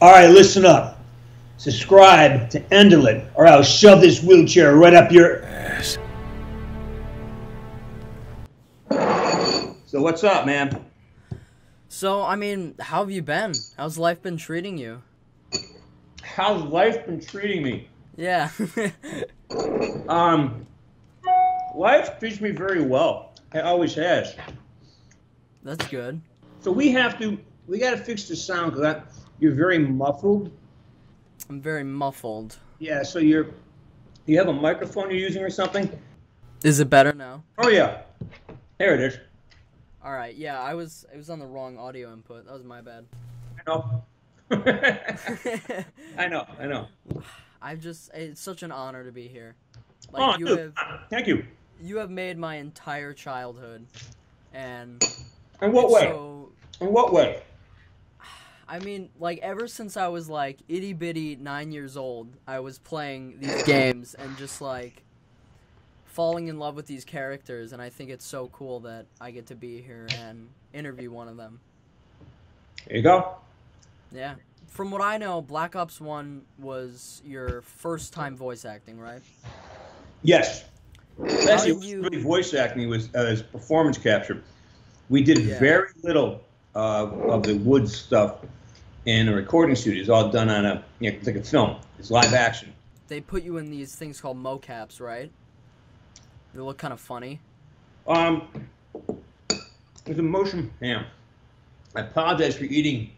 All right, listen up. Subscribe to Enderlet, or I'll shove this wheelchair right up your ass. So what's up, man? So, I mean, how have you been? How's life been treating you? How's life been treating me? Yeah. Life treats me very well. It always has. That's good. So we gotta fix the sound because you're very muffled. I'm very muffled. Yeah, so you have a microphone you're using or something? Is it better now? Oh yeah. There it is. Alright, yeah, it was on the wrong audio input. That was my bad. I know. I know. It's such an honor to be here. Like, thank you. You have made my entire childhood. And in what way? In what way? I mean, like, ever since I was, like, itty-bitty 9 years old, I was playing these games and just, like, falling in love with these characters, and I think it's so cool that I get to be here and interview one of them. There you go. Yeah. From what I know, Black Ops 1 was your first time voice acting, right? Yes. Actually, it wasn't really voice acting, it was performance capture. We did very little of the wood stuff in a recording studio. It's all done on it's like a film. It's live action. They put you in these things called mocaps, right? They look kind of funny. There's a motion. Damn. I apologize for eating,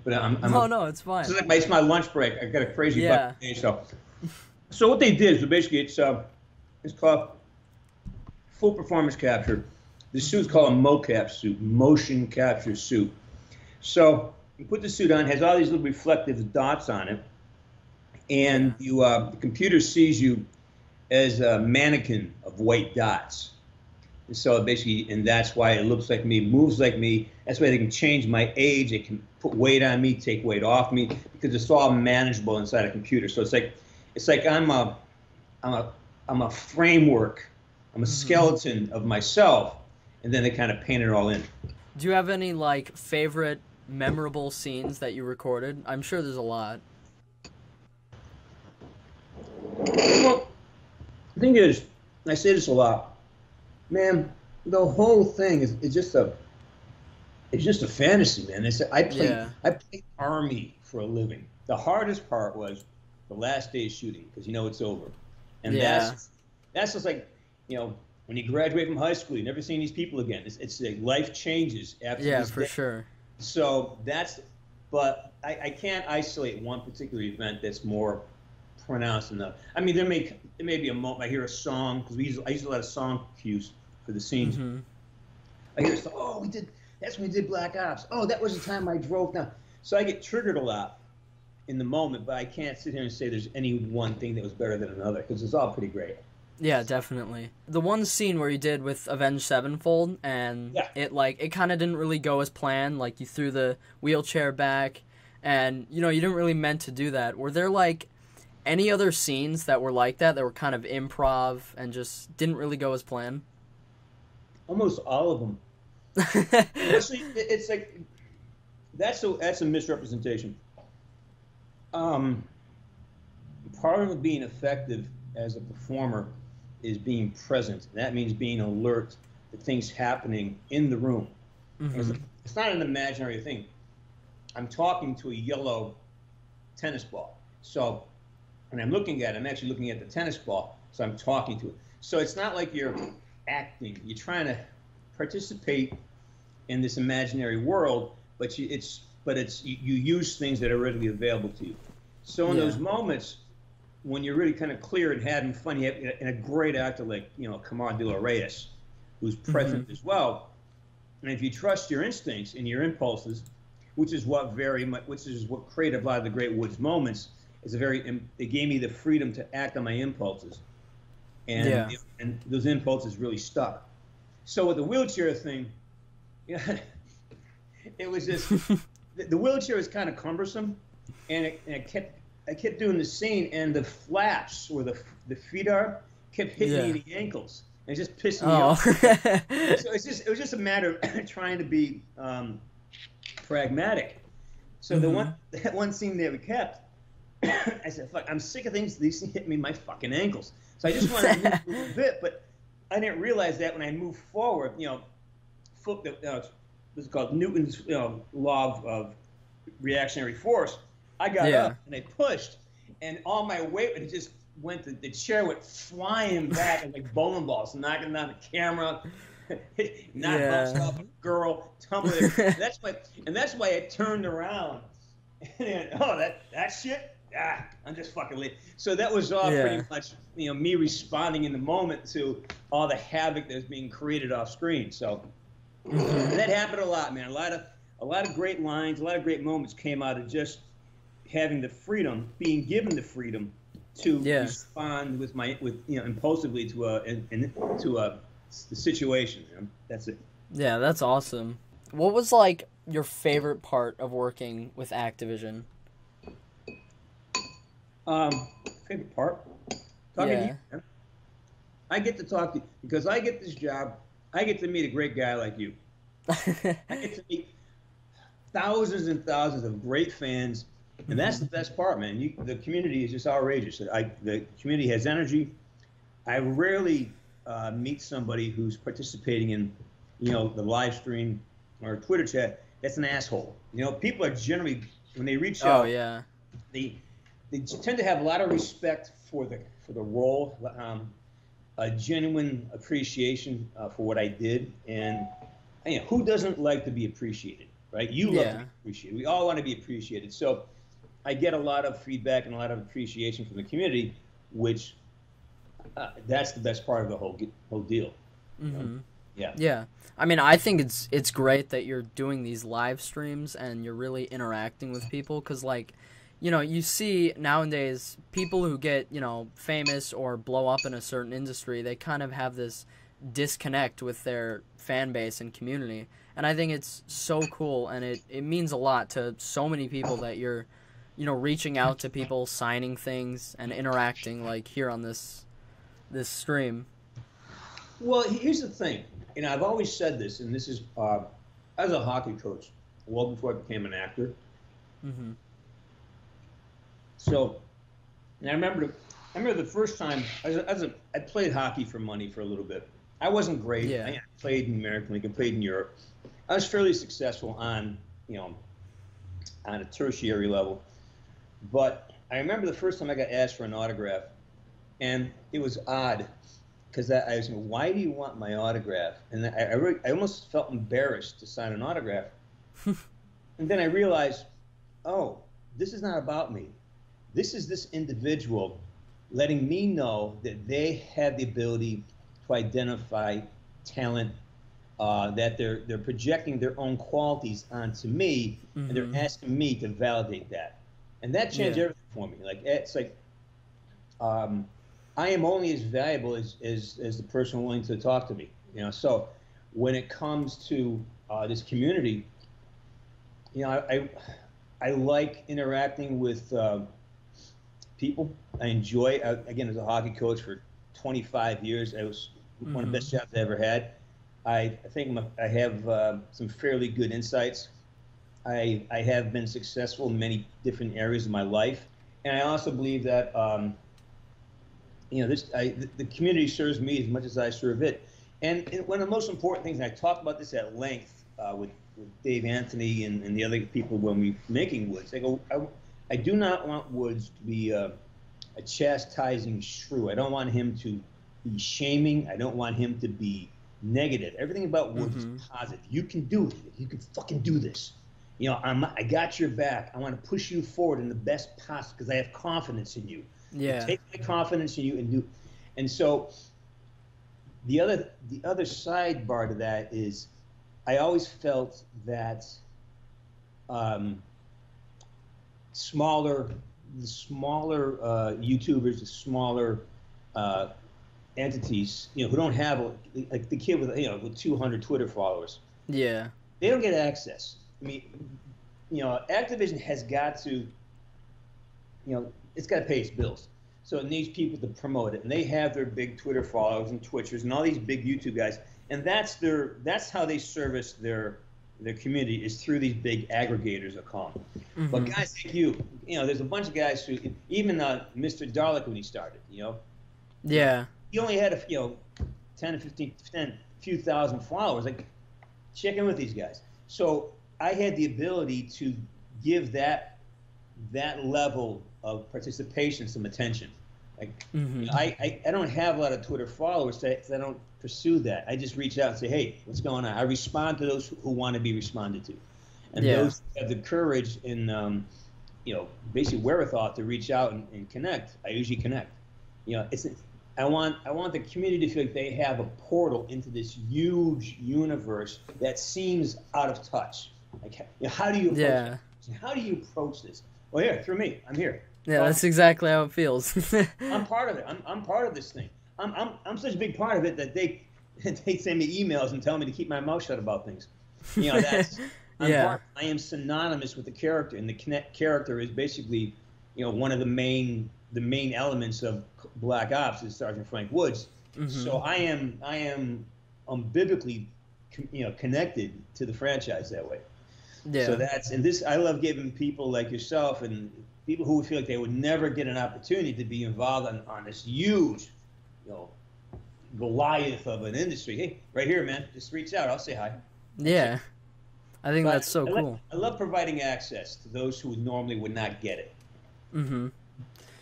but No, it's fine. It's my lunch break. I got a crazy bucket today, so what they did is basically it's called full performance capture. The suit's called a mocap suit, motion capture suit. So you put the suit on, has all these little reflective dots on it, and the computer sees you as a mannequin of white dots. And so basically, and that's why it looks like me, moves like me. That's why they can change my age. They can put weight on me, take weight off me, because it's all manageable inside a computer. So it's like I'm a framework. I'm a skeleton of myself, and then they kind of paint it all in. Do you have any, like, favorite memorable scenes that you recorded? I'm sure there's a lot. Well, the thing is, I say this a lot, man. The whole thing is just a fantasy, man. I play Army for a living. The hardest part was the last day of shooting because it's over, and that's just like when you graduate from high school, you've never seen these people again. It's like life changes after. Yeah, for sure. So but I can't isolate one particular event that's more pronounced enough. I mean, there may be a moment I hear a song because I use a lot of song cues for the scenes. I hear a song. Oh, that's when we did Black Ops. Oh, that was the time I drove down. So I get triggered a lot in the moment, but I can't sit here and say there's any one thing that was better than another because it's all pretty great. Yeah, definitely. The one scene where you did with Avenged Sevenfold, and it kind of didn't really go as planned. Like, you threw the wheelchair back, and, you didn't really meant to do that. Were there, like, any other scenes that were like that were kind of improv and just didn't really go as planned? Almost all of them. Actually, it's like, that's a misrepresentation. Part of being effective as a performer is being present. That means being alert to things happening in the room. It's not an imaginary thing. I'm talking to a yellow tennis ball. So when I'm looking at it, I'm actually looking at the tennis ball. So I'm talking to it. So it's not like you're acting. You're trying to participate in this imaginary world, but you use things that are readily available to you. So in those moments, when you're really kind of clear and having fun, you have and a great actor like Camar de la Reyes, who's present as well. And if you trust your instincts and your impulses, which is what created a lot of the great Woods moments, it gave me the freedom to act on my impulses, and those impulses really stuck. So with the wheelchair thing, it was just the wheelchair was kind of cumbersome, and I kept doing the scene, and the flaps where the feet are kept hitting me in the ankles. And it just pissed me off. So it was just a matter of trying to be pragmatic. So that one scene that we kept, I said, fuck, I'm sick of things. These things hit me in my fucking ankles. So I just wanted to move a little bit, but I didn't realize that when I moved forward, what's it called, Newton's law of reactionary force. I got up and I pushed, and all my weight just went. The chair went flying back and like bowling balls, knocking down the camera, bouncing off a girl, tumbling. That's why I turned around. And that shit. I'm just fucking late. So that was all pretty much, me responding in the moment to all the havoc that's being created off screen. So that happened a lot, man. A lot of great lines, a lot of great moments came out of just having the freedom, being given the freedom to respond impulsively to the situation. That's it. Yeah, that's awesome. What was like your favorite part of working with Activision? Favorite part? Talking to you, man. I get to talk to you because I get this job. I get to meet a great guy like you. I get to meet thousands and thousands of great fans, and that's the best part, man. The community is just outrageous. The community has energy. I rarely meet somebody who's participating in, the live stream or Twitter chat that's an asshole. People are generally, when they reach out, they tend to have a lot of respect for the role, a genuine appreciation for what I did, and who doesn't like to be appreciated, right? You love to be appreciated. We all want to be appreciated. So I get a lot of feedback and a lot of appreciation from the community, which that's the best part of the whole deal. Mm-hmm. Yeah. I mean, I think it's great that you're doing these live streams and you're really interacting with people because, like, you see nowadays people who get, famous or blow up in a certain industry, they kind of have this disconnect with their fan base and community. And I think it's so cool, and it means a lot to so many people that you're, reaching out to people, signing things, and interacting like here on this stream. Well, here's the thing. I've always said this, and this is, I was a hockey coach well before I became an actor. Mm-hmm. So, and I remember the first time I played hockey for money for a little bit. I wasn't great. Yeah. I played in the American League. I played in Europe. I was fairly successful on a tertiary level. But I remember the first time I got asked for an autograph, and it was odd because I was saying, why do you want my autograph? And I almost felt embarrassed to sign an autograph. And then I realized, oh, this is not about me. This is this individual letting me know that they have the ability to identify talent, that they're projecting their own qualities onto me, and they're asking me to validate that. And that changed everything for me. Like, it's like, I am only as valuable as the person willing to talk to me. So when it comes to this community, I like interacting with people. I enjoy, again, as a hockey coach for 25 years, it was one of the best jobs I ever had. I think I have some fairly good insights. I have been successful in many different areas of my life. And I also believe that, the community serves me as much as I serve it. And one of the most important things, and I talked about this at length with Dave Anthony and the other people when we were making Woods, I go, I do not want Woods to be a chastising shrew. I don't want him to be shaming. I don't want him to be negative. Everything about Woods is positive. You can do it. You can fucking do this. I got your back. I want to push you forward in the best possible because I have confidence in you. Yeah. Take my confidence in you and do. And so the other sidebar to that is I always felt that the smaller YouTubers, the smaller entities, who don't have like the kid with 200 Twitter followers. Yeah. They don't get access. I mean, Activision has got to, it's got to pay its bills. So it needs people to promote it, and they have their big Twitter followers and Twitchers and all these big YouTube guys, and that's how they service their their community is through these big aggregators, I call them. But guys like you know, there's a bunch of guys who, even Mr. Darlick when he started, you know. Yeah. He only had 10 few thousand followers. Like, check in with these guys. So I had the ability to give that level of participation some attention. Like, you know, I don't have a lot of Twitter followers, so I don't pursue that. I just reach out and say, hey, what's going on? I respond to those who want to be responded to. And those who have the courage and, you know, basically wherewithal to reach out and connect, I usually connect. You know, I want the community to feel like they have a portal into this huge universe that seems out of touch. Like, you know, how do you approach it? How do you approach this? Well, here, through me, I'm here. Yeah, that's exactly how it feels. I'm part of it. I'm part of this thing. I'm such a big part of it that they send me emails and tell me to keep my mouth shut about things. You know, that's I am synonymous with the character, and the character is basically, you know, one of the main elements of Black Ops is Sergeant Frank Woods. So I am biblically, you know, connected to the franchise that way. Yeah. So I love giving people like yourself and people who feel like they would never get an opportunity to be involved on this huge, you know, Goliath of an industry. Hey, right here, man, just reach out. I'll say hi. Yeah. I think that's so cool. I love providing access to those who normally would not get it.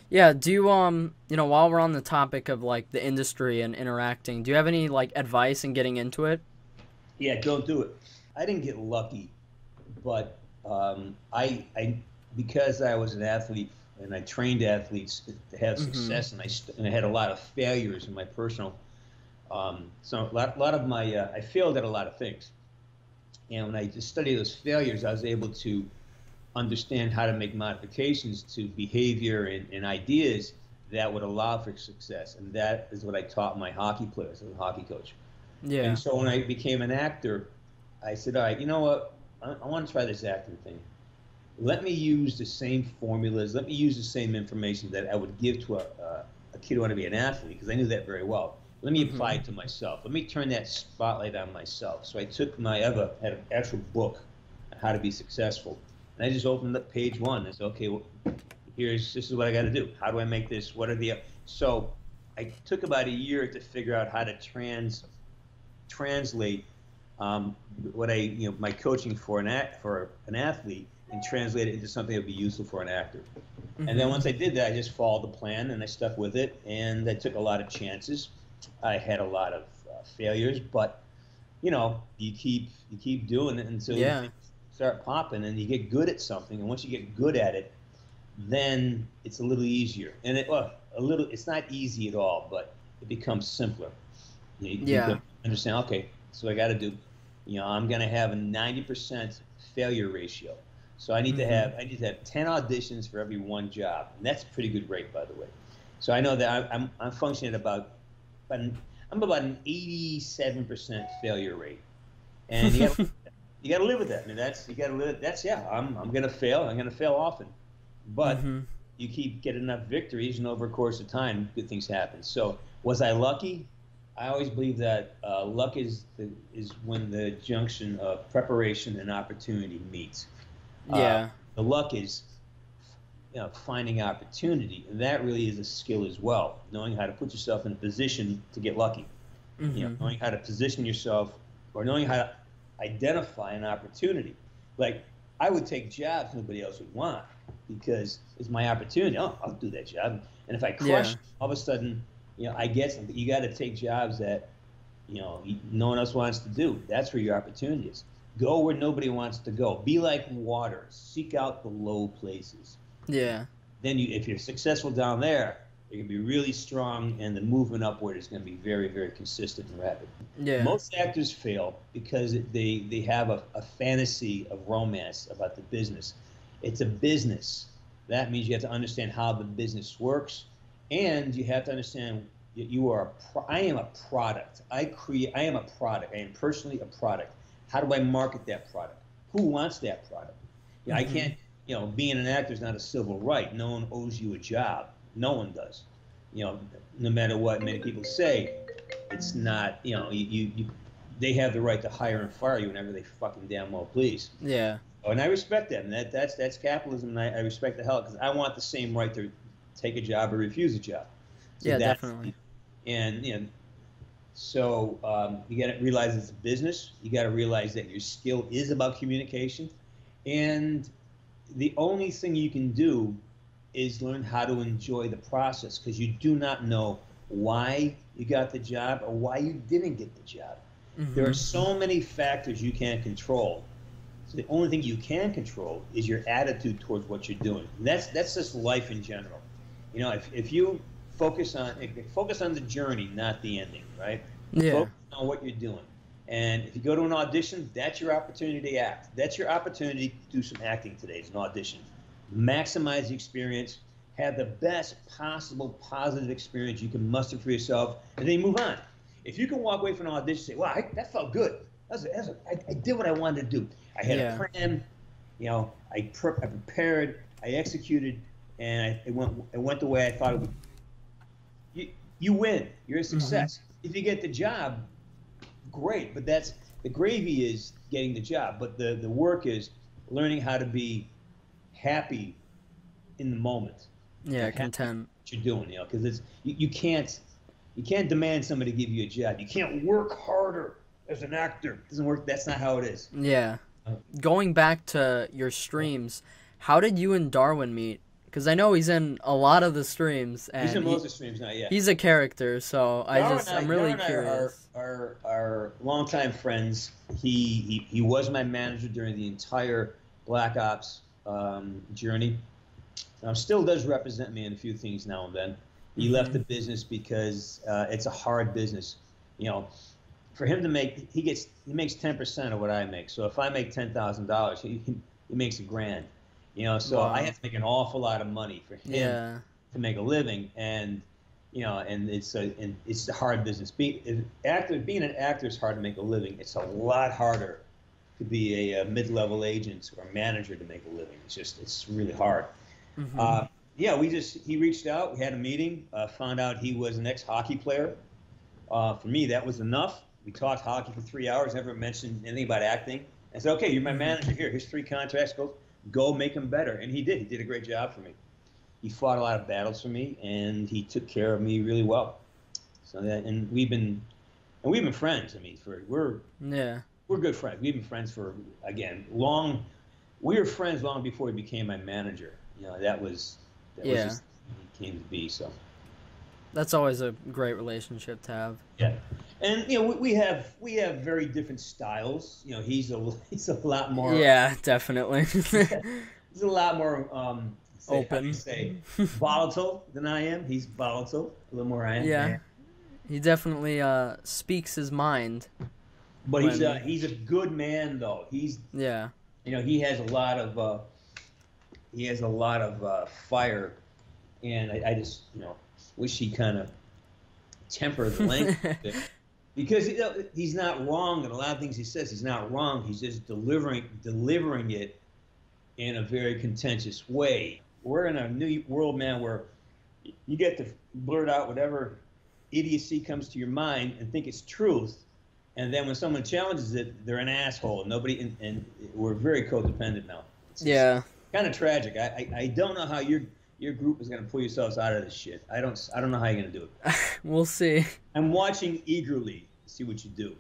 Yeah, do you, you know, while we're on the topic of, like, the industry and interacting, do you have any, like, advice in getting into it? Yeah, don't do it. I didn't get lucky, but because I was an athlete and I trained athletes to have success, and I had a lot of failures in my personal, so a lot of my, I failed at a lot of things. And when I just studied those failures, I was able to understand how to make modifications to behavior and ideas that would allow for success. And that is what I taught my hockey players as a hockey coach. Yeah. And so when I became an actor, I said, all right, you know what? I want to try this acting thing. Let me use the same formulas. Let me use the same information that I would give to a kid who wanted to be an athlete, because I knew that very well. Let me apply it to myself. Let me turn that spotlight on myself. So I took had an actual book on how to be successful. And I just opened up page 1 and said, okay, well, this is what I got to do. How do I make this? What are so I took about a year to figure out how to translate my coaching for an athlete and translate it into something that would be useful for an actor. And then once I did that, I just followed the plan and I stuck with it. And I took a lot of chances. I had a lot of failures, but you know, you keep doing it until you start popping, and you get good at something. And once you get good at it, then it's a little easier. And it's not easy at all, but it becomes simpler. You understand, okay, so I got to do, you know, I'm going to have a 90% failure ratio. So I need to have 10 auditions for every 1 job. And that's a pretty good rate, by the way. So I know that I'm functioning about an 87% failure rate. And you got to live with that. I mean, I'm going to fail. I'm going to fail often. But you keep getting enough victories, and over a course of time, good things happen. So was I lucky? I always believe that luck is when the junction of preparation and opportunity meets. The luck is, you know, finding opportunity, and that really is a skill as well. Knowing how to put yourself in a position to get lucky. You know, knowing how to position yourself, or knowing how to identify an opportunity. Like, I would take jobs nobody else would want because it's my opportunity. Oh, I'll do that job. And if I crush, all of a sudden, you know, I get something. You got to take jobs that, you know, no one else wants to do. That's where your opportunity is. Go where nobody wants to go. Be like water. Seek out the low places. Yeah. Then if you're successful down there, you're going to be really strong, and the movement upward is going to be very, very consistent and rapid. Yeah. Most actors fail because they have a fantasy of romance about the business. It's a business. That means you have to understand how the business works, and you have to understand that I am a product. I am a product. I am personally a product. How do I market that product? Who wants that product? Yeah, I can't, you know, being an actor is not a civil right. No one owes you a job. No one does. You know, no matter what many people say, it's not, you know, they have the right to hire and fire you whenever they fucking damn well please. Yeah. And I respect that, and that's capitalism, and I respect the hell, because I want the same right to take a job or refuse a job. So yeah, definitely. And so you got to realize it's a business. You got to realize that your skill is about communication, and the only thing you can do is learn how to enjoy the process, because you do not know why you got the job or why you didn't get the job. Mm-hmm. There are so many factors you can't control. So the only thing you can control is your attitude towards what you're doing. And that's just life in general. If you focus on the journey, not the ending, right? Yeah. Focus on what you're doing. And if you go to an audition, that's your opportunity to act. That's your opportunity to do some acting today. It's an audition. Maximize the experience. Have the best possible positive experience you can muster for yourself, and then move on. If you can walk away from an audition and say, wow, that felt good. I did what I wanted to do. I had a plan. I prepared. I executed, and it went the way I thought it would. You win. You're a success. Mm-hmm. If you get the job, great. But the gravy is getting the job. But the work is learning how to be happy in the moment. Yeah, content. What you're doing, because you can't demand somebody to give you a job. You can't work harder as an actor. It doesn't work. That's not how it is. Yeah. Going back to your streams, how did you and Darwin meet? Because I know he's in a lot of the streams. And he's in most of the streams, not yet. He's a character, so I'm really curious. Our longtime friends. He was my manager during the entire Black Ops journey. Still does represent me in a few things now and then. He left the business because it's a hard business. For him to make, he makes 10% of what I make. So if I make $10,000, he makes $1,000. So wow. I have to make an awful lot of money for him to make a living, and it's a hard business. Being an actor is hard to make a living. It's a lot harder to be a mid-level agent or a manager to make a living. It's really hard. Mm-hmm. He reached out. We had a meeting. Found out he was an ex-hockey player. For me, that was enough. We talked hockey for 3 hours. Never mentioned anything about acting. I said, "Okay, you're my manager. Here's 3 contracts. Go make them better." And he did. He did a great job for me. He fought a lot of battles for me, and he took care of me really well. So we've been friends. I mean, we're good friends. We've been friends for long. We were friends long before he became my manager. That was just he came to be. So that's always a great relationship to have. Yeah, and we have very different styles. He's a lot more. Yeah, definitely. He's a lot more open. Volatile than I am. He's volatile a little more. I am. Yeah, he definitely speaks his mind. But he's a good man though. He has a lot of. He has a lot of fire, and I just wish he kind of tempered the language a bit, because he's not wrong in a lot of things he says. He's not wrong. He's just delivering it in a very contentious way. We're in a new world, man, where you get to blurt out whatever idiocy comes to your mind and think it's truth, and then when someone challenges it, they're an asshole. And we're very codependent now. It's kind of tragic. I don't know how your group is going to pull yourselves out of this shit. I don't know how you're going to do it. We'll see. I'm watching eagerly to see what you do.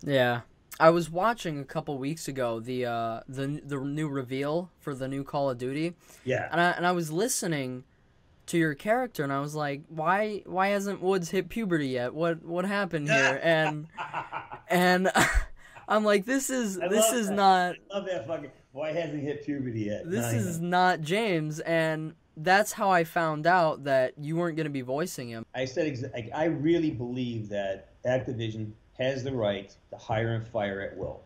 Yeah. I was watching a couple weeks ago the new reveal for the new Call of Duty. Yeah. And I was listening to your character, and I was like, why hasn't Woods hit puberty yet? What happened here? And I'm like, this is not. I love that fucking. Why hasn't he hit puberty yet? This is not James, and that's how I found out that you weren't going to be voicing him. I said, I really believe that Activision has the right to hire and fire at will.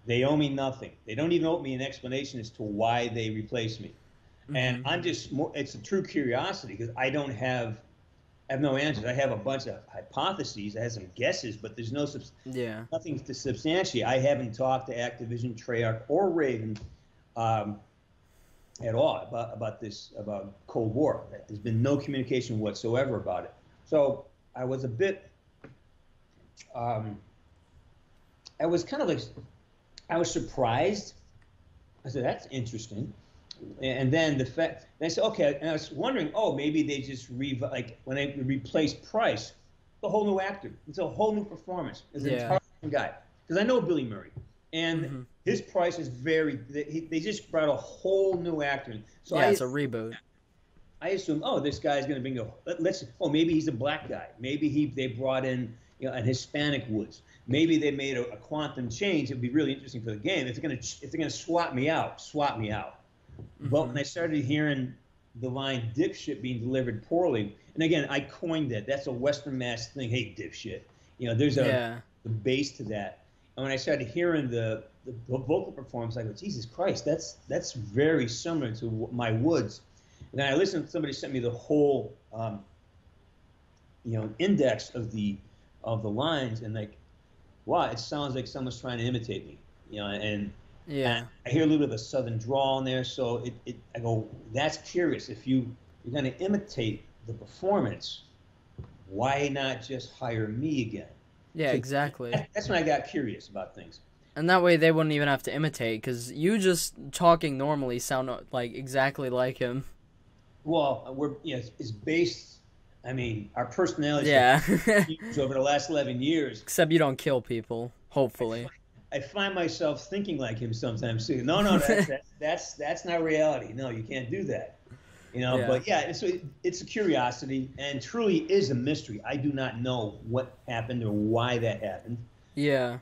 They owe me nothing. They don't even owe me an explanation as to why they replaced me. Mm-hmm. And I'm just it's a true curiosity, because I have no answers. I have a bunch of hypotheses. I have some guesses, but there's nothing to substantiate. I haven't talked to Activision, Treyarch, or Raven at all about Cold War. There's been no communication whatsoever about it. So I was a bit I was kind of like, I was surprised. I said, that's interesting. And then the fact, and I said, okay, and I was wondering, oh, maybe they just like when they replace Price, the whole new actor. It's a whole new performance. It's an entirely different guy. Because I know Billy Murray, and his Price is they just brought a whole new actor in. So it's a reboot. I assume, oh, this guy's going to maybe he's a black guy. Maybe they brought in, an Hispanic Woods. Maybe they made a quantum change. It'd be really interesting for the game. If they're going to swap me out. But when I started hearing the line "dipshit" being delivered poorly, and again, I coined that. That's a Western Mass thing. Hey, dipshit. There's the base to that. And when I started hearing the vocal performance, I go, Jesus Christ, that's very similar to my Woods. And then I listened. Somebody sent me the whole, index of the lines, and like, wow, it sounds like someone's trying to imitate me. And I hear a little bit of a southern drawl in there, so I go, that's curious. If you're going to imitate the performance, why not just hire me again? Yeah, exactly. That's when I got curious about things. And that way they wouldn't even have to imitate, because you just talking normally sound like exactly like him. Well, it's based. I mean, our personalities over the last 11 years. Except you don't kill people, hopefully. I find myself thinking like him sometimes too. No, that's not reality. No, you can't do that. But it's a curiosity, and truly is a mystery. I do not know what happened or why that happened. Yeah.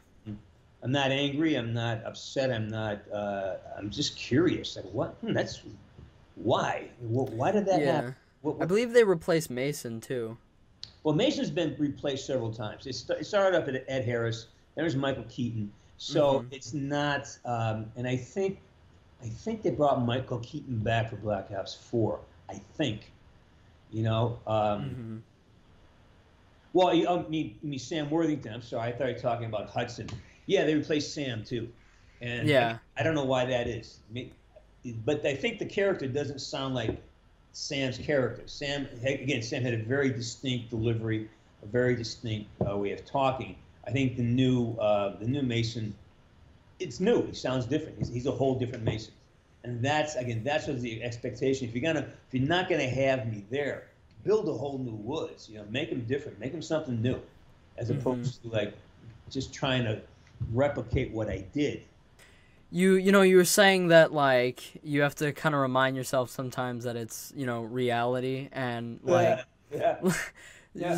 I'm not angry. I'm not upset. I'm just curious. Like, what? That's why. Why did that happen? I believe they replaced Mason too. Well, Mason's been replaced several times. It started up at Ed Harris. There's Michael Keaton. So it's not. And I think they brought Michael Keaton back for Black Ops 4. I think. Well, you mean Sam Worthington. I'm sorry. I thought you were talking about Hudson. Yeah, they replaced Sam too. And I don't know why that is. But I think the character doesn't sound like Sam's character. Sam had a very distinct delivery, a very distinct way of talking. I think the new Mason, it's new. He sounds different. He's a whole different Mason, and that's what the expectation. If you're not gonna have me there, build a whole new Woods. Make him different. Make him something new, as opposed to like just trying to replicate what I did. You were saying that like you have to kind of remind yourself sometimes that it's reality, and like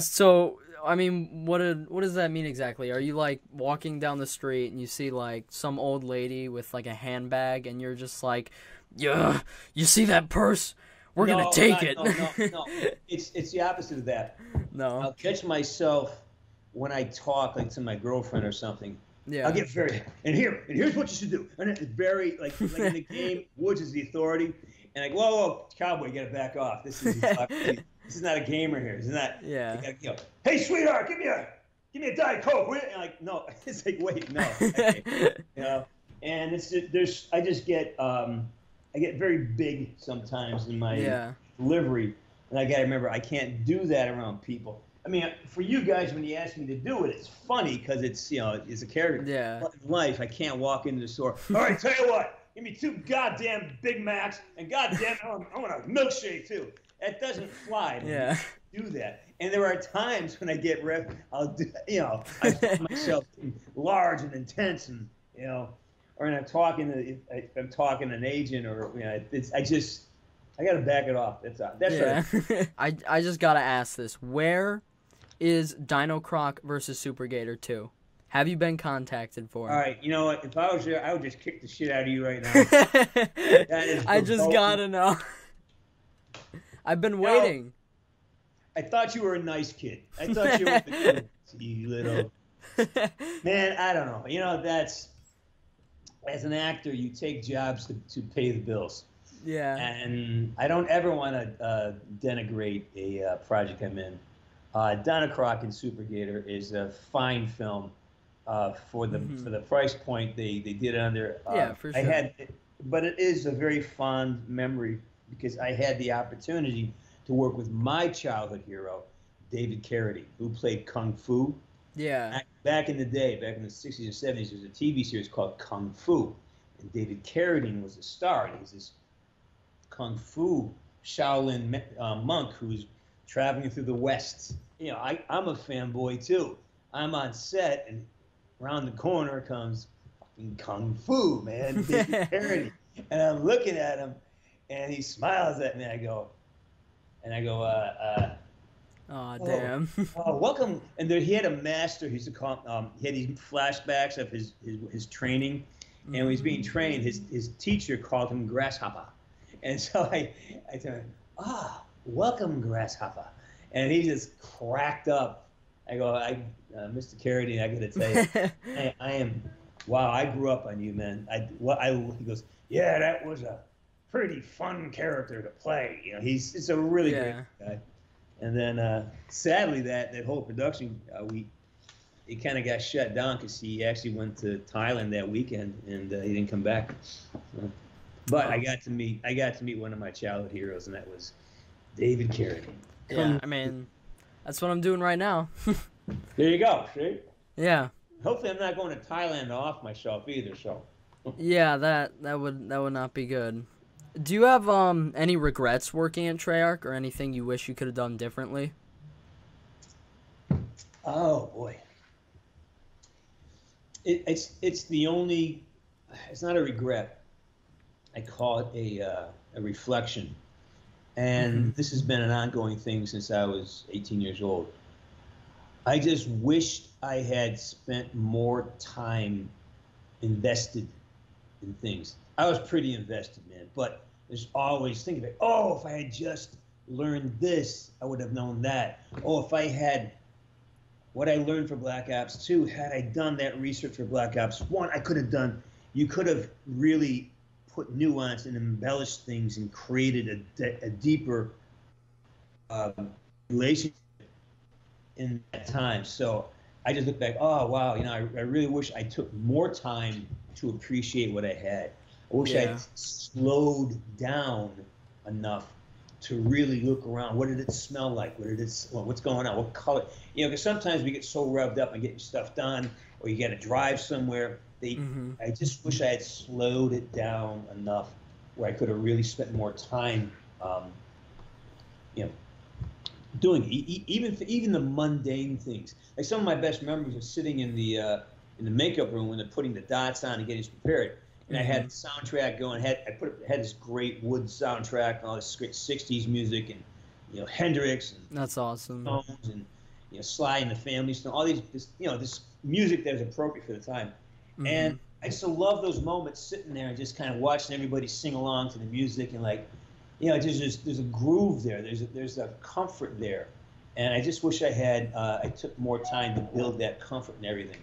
So I mean, what does that mean exactly? Are you like walking down the street and you see like some old lady with like a handbag, and you're just like, yeah, you see that purse? We're gonna take it. No. It's the opposite of that. No. I'll catch myself when I talk like to my girlfriend or something. Yeah. I'll get very here's what you should do. And it's very like in the game, Woods is the authority, and like, whoa, cowboy, you gotta back off. This is not a gamer here. This is not. Yeah. Hey, sweetheart, give me a Diet Coke. And like, no, it's like, wait, no. Okay. And it's just, I get very big sometimes in my delivery, and I gotta remember I can't do that around people. I mean, for you guys, when you ask me to do it, it's funny because it's it's a character. Yeah. But in life, I can't walk into the store. All right, tell you what, give me 2 goddamn Big Macs, and goddamn, I want a milkshake too. That doesn't fly. Yeah. Do that. And there are times when I get I'll do, I find myself large and intense, and or when I'm talking to an agent, or I gotta back it off. That's right. I just gotta ask this: where is Dino Croc versus Super Gator 2? Have you been contacted for? All right, you know what? If I was there, I would just kick the shit out of you right now. I just gotta know. I've been waiting. I thought you were a nice kid. I thought you were you little man. I don't know. That's, as an actor, you take jobs to pay the bills. Yeah. And I don't ever want to denigrate a project I'm in. Dino Croc and Super Gator is a fine film for the price point they did it under. For sure. But it is a very fond memory because I had the opportunity to work with my childhood hero, David Carradine, who played Kung Fu Yeah. Back in the day, back in the 60s and 70s, there was a TV series called Kung Fu, and David Carradine was the star. He's this Kung Fu Shaolin monk who's traveling through the West. I'm a fanboy too. I'm on set, and around the corner comes fucking Kung Fu, man, David Carradine. And I'm looking at him, and he smiles at me. I go, oh, damn. Welcome. And there, he had a master. He had these flashbacks of his training, and when he was being trained, his teacher called him Grasshopper, and so I told him, welcome, Grasshopper, and he just cracked up. I go, Mr. Carradine, I got to tell you, I am. Wow, I grew up on you, man. He goes, yeah, that was a pretty fun character to play. It's a really great guy. And then, sadly, that whole production, it kind of got shut down because he actually went to Thailand that weekend and he didn't come back. But I got to meet one of my childhood heroes, and that was David Carradine. Yeah, I mean, that's what I'm doing right now. There you go. See? Yeah. Hopefully, I'm not going to Thailand to off myself either. So. Yeah, that would not be good. Do you have any regrets working at Treyarch, or anything you wish you could have done differently? Oh boy, it's the only. It's not a regret. I call it a reflection, and this has been an ongoing thing since I was 18 years old. I just wished I had spent more time invested in things. I was pretty invested, man, but there's always thinking about, if I had just learned this, I would have known that. Oh, if I had what I learned for Black Ops 2, had I done that research for Black Ops 1, you could have really put nuance and embellished things and created a deeper relationship in that time. So I just look back, oh, wow, I really wish I took more time to appreciate what I had. I wish I had slowed down enough to really look around. What did it smell like? What's going on? What color? Because sometimes we get so revved up and getting stuff done, or you got to drive somewhere. I just wish I had slowed it down enough where I could have really spent more time, doing even the mundane things. Like some of my best memories are sitting in the makeup room when they're putting the dots on and getting prepared. And I had the soundtrack going. Had this great wood soundtrack and all this great '60s music, and Hendrix. And that's awesome. Stones and Sly and the Family Stone. All this music that was appropriate for the time. And I just love those moments sitting there and just kind of watching everybody sing along to the music and there's a groove there. There's a comfort there, and I just wish I took more time to build that comfort and everything.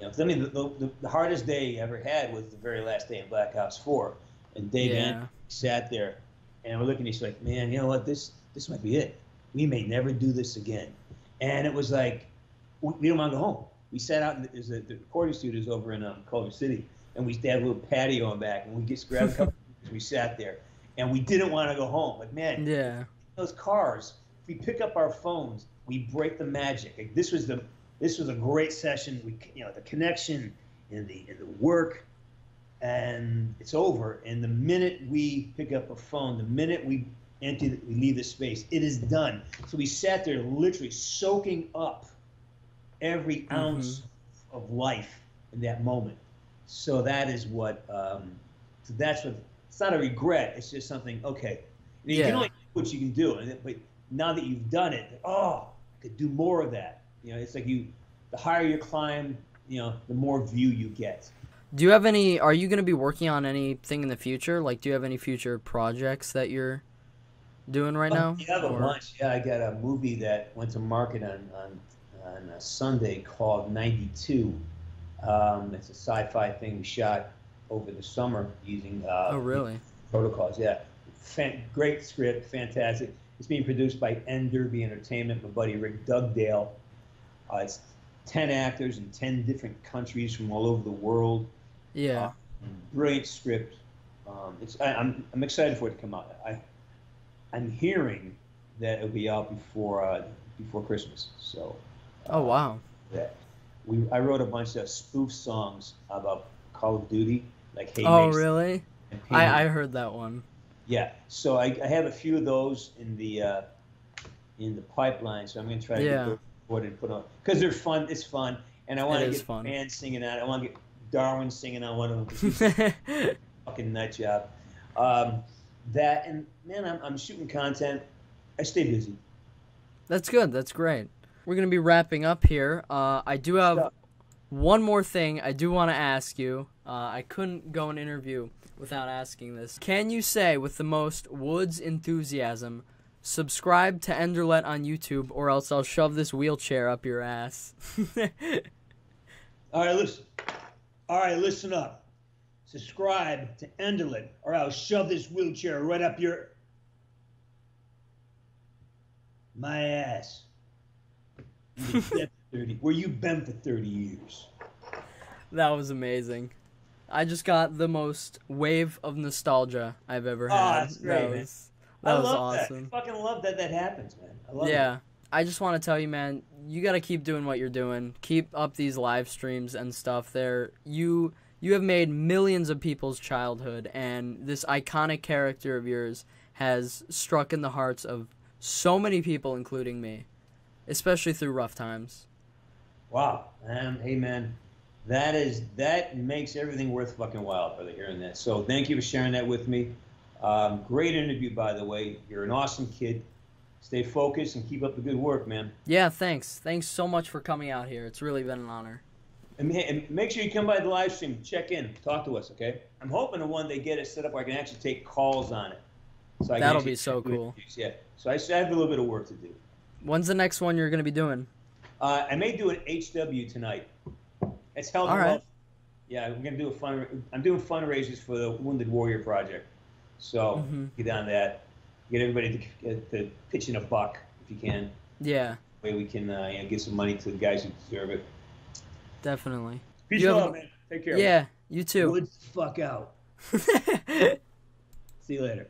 I mean, the hardest day I ever had was the very last day in Black Ops 4, and Dave sat there, and we're looking at each other like, man, you know what? This might be it. We may never do this again. And it was like, we don't want to go home. We sat out in the recording studios over in Culver City, and we had a little patio in back, and we just grabbed a couple of we sat there, and we didn't want to go home. Like, man, those cars, if we pick up our phones, we break the magic. Like, this was a great session. The connection and the work, and it's over. And the minute we pick up a phone, the minute we leave the space, it is done. So we sat there literally soaking up every ounce of life in that moment. So that is what. It's not a regret. It's just something. Okay, you can only do what you can do, but now that you've done it, I could do more of that. It's like the higher you climb, the more view you get. Do you have any? Are you going to be working on anything in the future? Like, do you have any future projects that you're doing right now? Yeah, I have a bunch. Yeah, I got a movie that went to market on a Sunday called 92. It's a sci-fi thing we shot over the summer using protocols. Yeah, great script, fantastic. It's being produced by Derby Entertainment, my buddy Rick Dugdale. It's 10 actors in 10 different countries from all over the world. Yeah, brilliant script. I'm excited for it to come out. I'm hearing that it'll be out before Christmas. So. Oh wow. that. I wrote a bunch of spoof songs about Call of Duty, like Hey Oh, Makes really? I heard that one. Yeah, so I have a few of those in the pipeline. So I'm gonna try to get those recorded and put on because they're fun. It's fun, and I want to get fans singing on it. I want to get Darwin singing on one of them because he's a fucking nut job. That and man, I'm shooting content. I stay busy. That's good. That's great. We're going to be wrapping up here. I do have one more thing I do want to ask you. I couldn't go an interview without asking this. Can you say with the most Woods enthusiasm, subscribe to Enderlet on YouTube or else I'll shove this wheelchair up your ass? All right, listen up. Subscribe to Enderlet or I'll shove this wheelchair right up my ass. Where you been for 30 years. That was amazing. I just got the most wave of nostalgia I've ever had. Oh, that's great, man. That was awesome. I fucking love that happens, man. I love it. Yeah. I just want to tell you, man, you got to keep doing what you're doing. Keep up these live streams and stuff. You have made millions of people's childhood, and this iconic character of yours has struck in the hearts of so many people, including me. Especially through rough times. Wow, hey man, that makes everything worth fucking while, brother, hearing that. So thank you for sharing that with me. Great interview, by the way. You're an awesome kid. Stay focused and keep up the good work, man. Yeah, thanks. Thanks so much for coming out here. It's really been an honor. And make sure you come by the live stream, check in, talk to us, okay? I'm hoping to one day get it set up where I can actually take calls on it. So that'll be so cool. Yeah. So I have a little bit of work to do. When's the next one you're going to be doing? I may do an HW tonight. It's held. All right. Yeah, we're going to do I'm doing fundraisers for the Wounded Warrior Project. So get on that. Get everybody to pitch in $1 if you can. Yeah. That way we can give some money to the guys who deserve it. Definitely. Peace out, man. Take care. Yeah, you too. Woods the fuck out. See you later.